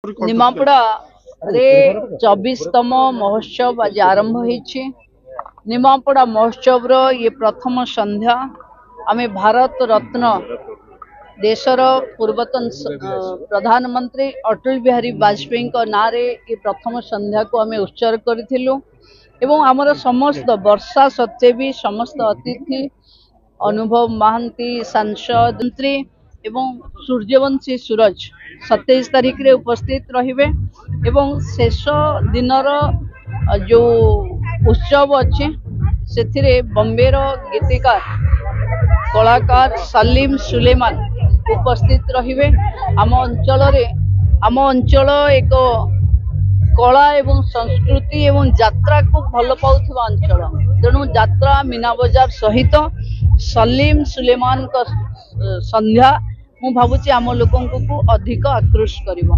निमापड़ा रे 24तम महोत्सव आज आरंभ होइछि। निमापड़ा महोत्सव रो ये प्रथम संध्या आमे भारत रत्न देशर पूर्वतन प्रधानमंत्री अटल बिहारी वाजपेयी को नारे ये प्रथम संध्या को आमे उत्सर्ग करिथिलु एवं आमर समस्त वर्षा सत्वे भी समस्त अतिथि अनुभव महांती सांसद मंत्री एवं सूर्यवंशी सूरज 27 तारीख रे उपस्थित रहिबे एवं शेष दिनर जो उत्सव अच्छे से बॉम्बे रो गीतिकार कलाकार सलीम सुलेमान उपस्थित रहिबे। आम अंचल एक कला एवं संस्कृति एवं यात्रा को भल पाउथिबा अंचल तेणु यात्रा मीना बजार सहित सलीम सुलेमान संध्या मु भावुची आम लोकंकु अधिक आकृष्ट करिवो।